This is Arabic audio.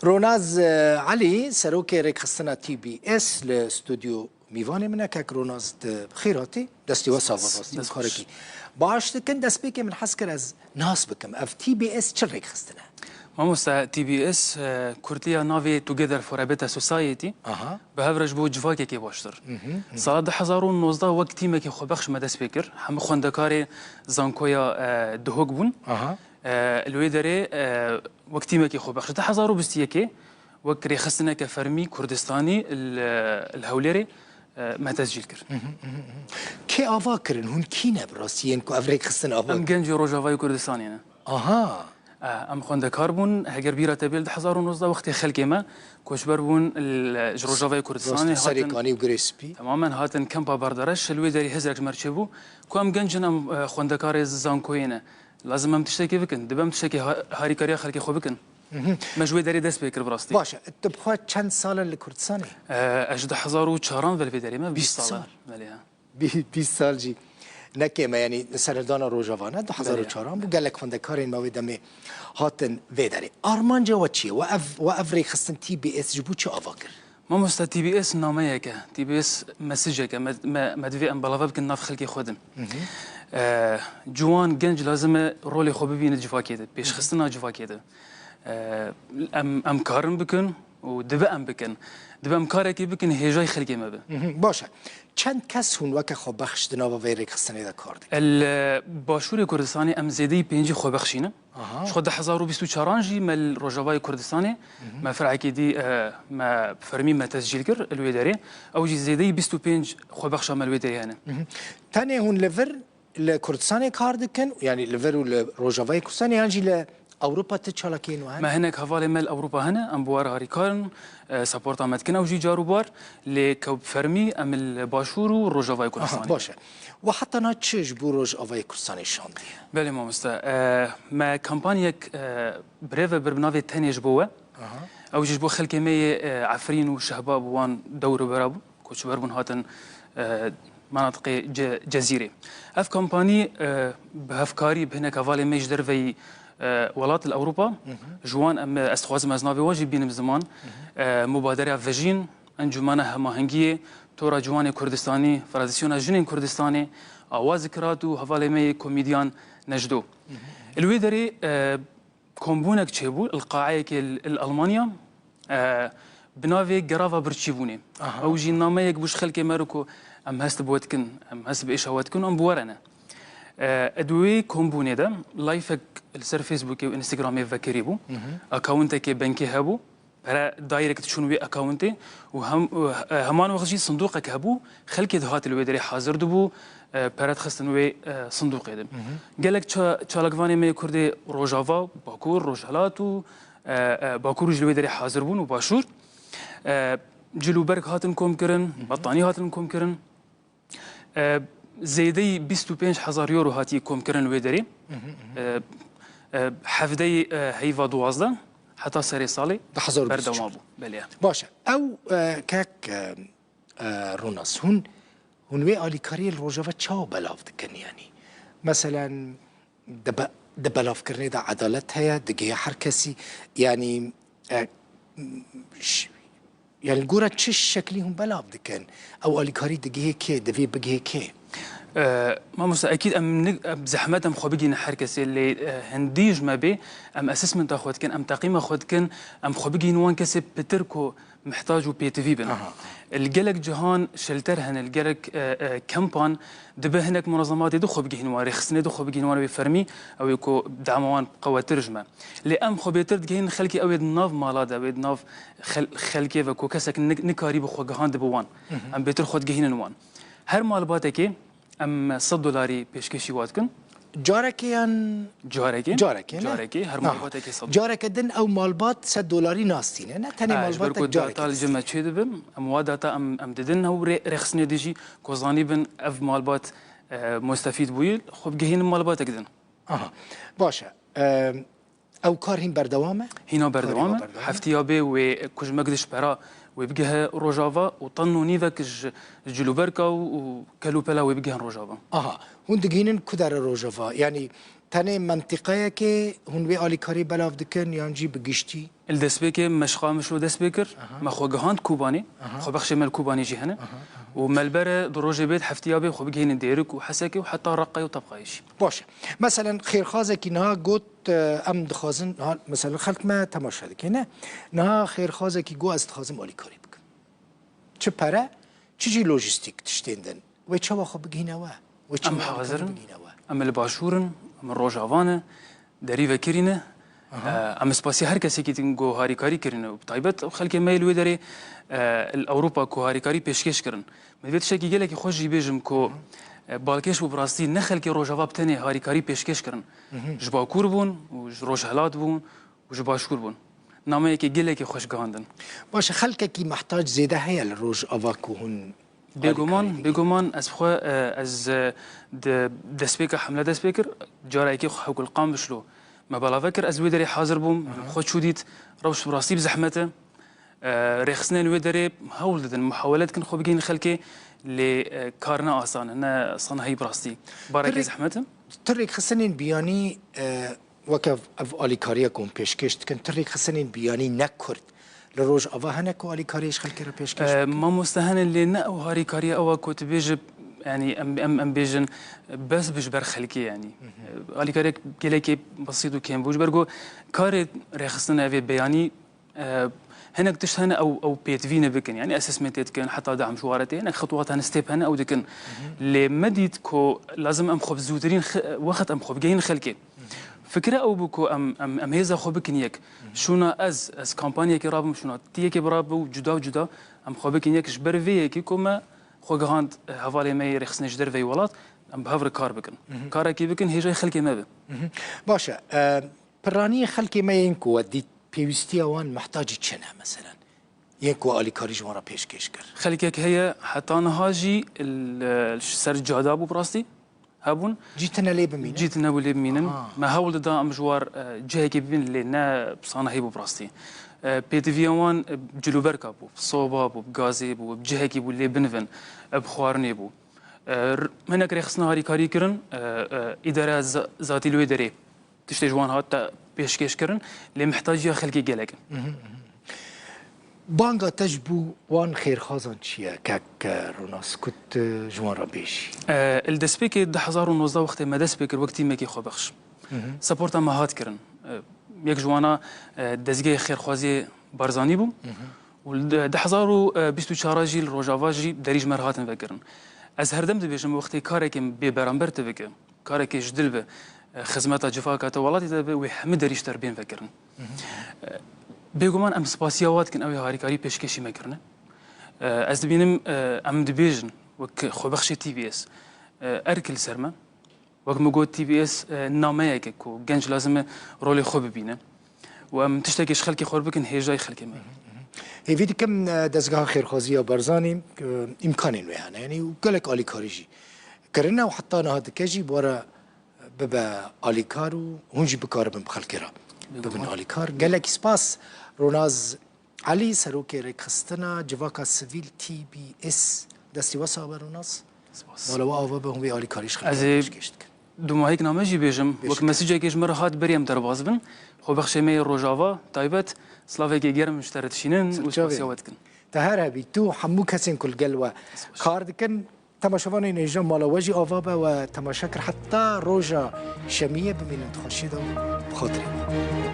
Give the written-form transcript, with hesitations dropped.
روناز علي سروكي ريك خصنا تي بي اس لاستوديو میوان منه که روناز خیراتی دستی و ساواتی خارجی باش کن دست بکی من حس کرد از ناس بکم اف تی بی اس چه ریک خستنه ماموستا تی بی اس کورتیا ناوی توگیدر فور ا بیتر سوسایتی به هفرج بود جواکی کی باشتر سال 2019 وقتی ما کی خوبخش مدس فکر هم خوندکار زانکویا دهوگ بون الویدری وقتی ما کی خوبخش 2021 وكري خصنا كفرمي كردستاني الهوليري ما تسجيل كر كي افاكرن هون كينا براسيين كو افريك خصنا افاكر ام جنجي روجافاي كردستاني انا ام خوندا كاربون هاجر بيرا تبيل 2019 وقت خلقي ما كوشبر بون الروجافاي كردستاني سريكاني وغريسبي تماما هاتن كامبا باردرش الويدري هزرك مرشبو كو ام جنجن ام خوندا كاري زانكوينا لازم ام تشتكي بكن دبم تشتكي هاري كاريا خلقي خو بكن مجوي داري دست بكر براستي باشا تبخوا چند سال لكردستاني اجد 2004 في داري ما 20 سال ماليها 20 سال جي نكيما يعني سردان روجافانا 2004 بقال لك فند كارين مويدا مي هاتن في داري ارمان جواتشي وافري خصن تي بي اس جبو تشو افاكر ما مستا تي بي اس ناميك تي بي اس مسجك ما دفي ام بلافا بكن ناف خلقي خودم جوان جنج لازم رولي خو ببين جفاكيده بيش خصنا جفاكيده ام كارن بكن ودبا ام بكن دبا ام كاركي بكن هيجاي خلقي ما به باشا چند کس هون وک خو بخش دنا و ویرک خستنی دا کار باشور کردستانی ام زیدی پنجی خو بخشینه خود 2024 جی مل روجاوای کردستانی ما فرعکی دی ما فرمی ما تسجیل کر الویداری او جی زیدی 25 خو بخش مل الویداری هنه تاني هون لفر لكردستاني کار دکن يعني لفر روجاوای کردستانی یعنی اوروبا تشالكين وهن ما هناك حوالي مال اوروبا هنا ام بوار هاريكارن سابورتا متكن او جي جاروبار لكوب فرمي ام الباشور وروجافاي كردستان باشا وحتى ناتشج بوروج افاي كردستاني شاندي بله ما مستا ما كامبانيك بريف بربنافي تانيج بوا او جي بو خلكي مي عفرين وشهباب وان دور برابو كوتش بربن هاتن مناطق جزيره اف كامباني بهفكاري بهناك حوالي ميج درفي ولات الأوروبا جوان ام استخواز مزناوي واجب بين زمان مبادرة فجين انجمانه هماهنگی تورا جوان كردستاني فرازيسيون جنين كردستاني آواز كراتو حوالي مي كوميديان نجدو الويدري كومبونك تشيبو القاعية الألمانيا بنافي جرافا برتشيبوني او جي ناميك بوش خلكي ماركو ام هست بوتكن ام هست بإشاواتكن ام بورنا ادوي كومبوني ده لايفك السر فيسبوك وانستغرام يفكريبو اكونتك بنكي هبو برا دايركت شنو اكونتي وهم همان وقت صندوقك هبو خلكي دهات الويدري حاضر دبو برا خصن وي صندوق يدم قالك تشالكفاني مي كردي روجافا باكور روجالاتو باكور الويدري حاضر بون وباشور جلو برك هاتن كوم كرن بطاني هاتن كوم كرن زيدي 25,000 يورو هاتي كوم كرن ويدري حفدي هيفا دوازده حتى سري صالي بردوام ابو بليه باشا او كاك روناس هون وي الي كارير روجافا تشاو بلاف دكن يعني مثلا دبلاف كرني دا عدالت هي دقي حركسي يعني يعني الجورة تشش شكلهم بلاف دكن او الي كاري دقي هيك دفي بقي هيك ما مس اكيد ام بزحمات ام خبيجي نحركس اللي هنديج ما بي ام اسسمنت اخوت كان ام تقييم اخوت كان ام خبيجي نوان كسب بتركو محتاجو بي تي في بن الجلك جهان شلتر هن الجلك كامبان دبه هناك منظمات دو خبيجي نوان رخصني دو خبيجي نوان بفرمي او يكو دعموان قوه ترجمه اللي ام خبيتر جهين خلكي او ناف مالاد او ناف خلكي وكو كسك نكاري بخو جهان دبوان ام بيتر خود جهين نوان هر مالباتك ام $100 پیشکشی واتکن جارکی هر مالباتی که صد جارک دن او مالبات $100 ناستینه نه تنی مالبات جارک تال جمع چه دبم ام واداتا ام ددن هو رخصنی دیجی کوزانی بن اف مالبات مستفید بویل خوب گهین مالبات کدن باشه او کار هین بردوامه هینا بردوامه هفتیابه و کج مقدش برا ويبقى روجافا وطنوا نيفك جلوبركا وكالوبلا ويبقى روجافا هون دقينن كدار روجافا يعني تنه منطقه که هنوی آلیکاری بلاف دکن یانجی بگشتی الدسبيك مشقا مشلو دسبيكر ما خو جهاند كوباني خو بخش مال كوباني جهنه وملبره دروجي بيت حفتيابي خو بجين ديرك وحسكي وحتى رقي وطبقايش باشه مثلا خیرخوازه که نه گوت ام دخوازن مثلا خلق ما تماشا دکه نه خیرخوازه که گو از دخوازم آلیکاری بکن چه پره چه جی لوجستیک تشتیندن و چه واخو بگینه و چه ام حاضرن ام الباشورن ام الروجافانه دريفه كيرينه ام سباسي هر کسی که تنگو هاریکاری کرنه و طایبت خلک میل و داره الاوروپا کو هاریکاری پیشکش کرن مدویت شکی گله که خوش جیبجم کو بالکش و براستی نخل که روجاوا بتنه هاریکاری پیشکش کرن جبا کور بون و روج هلات بون و جبا شکور بون نامه که گله که خوش گاندن باشه خلک کی محتاج زیاده هی الروج اواکو هن بيجومان از خو از دسبيك حمله دسبيكر جاري كي خو كل قام بشلو ما بلا فكر از ويدري حاضر بوم خو شوديت روش براسي بزحمته رخصنا الويدري هول دن محاولات كن خو بيجين خلكي لكارنا آسان انا صنع هي براستي بارك زحمته تريك خسنين بياني وكف اف آلیکاری کن پیشکش کن تريك خسنين بياني نکرد لروج أوا هناك آلیکاریش خلکی را پیشکش ما مستهان اللي نأو هاریکاری أو كنت بيجب يعني ام بيجن بس بجبر خلقي يعني آلیکاری كليكي بسيط وكيم بوج برجو كاري رخصنا في بياني هناك تشهنا او بيت فينا بكن يعني اسسمنت كان حتى دعم شوارتي هناك خطوات هن ستيب هنا او دكن لمديت كو لازم ام خب زودرين وقت ام خب جايين خلقي فكرة أو بكو أم هيزا خوبك نيك شونا از كامبانيا كي رابم شونا تيه كي برابو جدا أم خوبك نيك جبر فيه كي كوما خو غاند هفالي ماي رخص نجدر في ولات أم بهافر كار بكن كارا كي بكن هيجا خلكي ما به باشا براني خلكي ما ينكو ودي بيوستيا وان محتاج تشنا مثلا ينكو آلیکاری جوارا پیشکش کر خلكيك هي حتى نهاجي السر جادابو براستي هابون جيتنا ليه بمينا جيتنا ولي بمينا ما هول دا امجوار جاي كيبين اللي نا بصانا هيبو براستي بي تي في وان جلو بركا بو صوبا بو بغازي بو بجهكي بو اللي بنفن بخوارني بو هناك رخصنا هاریکاری کرن اداره ذاتي لو اداره تشتي جوان هات پیشکش کرن اللي محتاج خلقي گلك بانگا تجبو وان خير خازن چیه که روناس کت جوان را بیشی الدسبيك 2019 وقت ما دسبيكر وقتی مکی خو بخش سپورت ما هات کرن یک جوانا دزگه خیر خوازی بارزانی بو و 2024 جیل روجاوا جی دریج مرهاتن فکرن از هردم دبیشم وقتی کاری که به برانبر تفکر کاری که جدل به خدمات جفاکات ولاتی دبی و همه دریج تربین فکرن بيجومان ام سباسيوات كن اوي هاریکاری پیشکشی میکنه از دبینم ام دبیجن وک خو بخش تي بي اس اركل سرما وك مجود تي بي اس نامه که کو گنج لازم رول خوب ببینه و ام تشتكيش خلكي خور بكن هيجاي خلكي ما هي فيدي كم دزگاه خيرخوازی بارزاني امكانين ويانا يعني وقالك آلیکاری جي كرنا وحطانا هذا كجي بورا ببا آلیکارو هونجي بكاربن بخلكي را ببن آلیکار گلک سپاس روناز علی سروکی رکستنا جواکا سویل تی بی اس دستی واسه آبا روناز مالا آوا به هم بی آلیکاریش خیلی کشت کن دو ماهیک نامه جی بیجم وک مسیجه کش مره هات بریم در باز بن خو بخشه می روجاوا تایبت سلاوی که گرم مشترتشینن و سپاسیوات کن تهر هبی تو حمو کسین کل گلوا کارد کن تماشاوان اینجا مالا وجی آوا به و تماشا کر حتی روجا شمیه بمینند خوشیده و بخاطری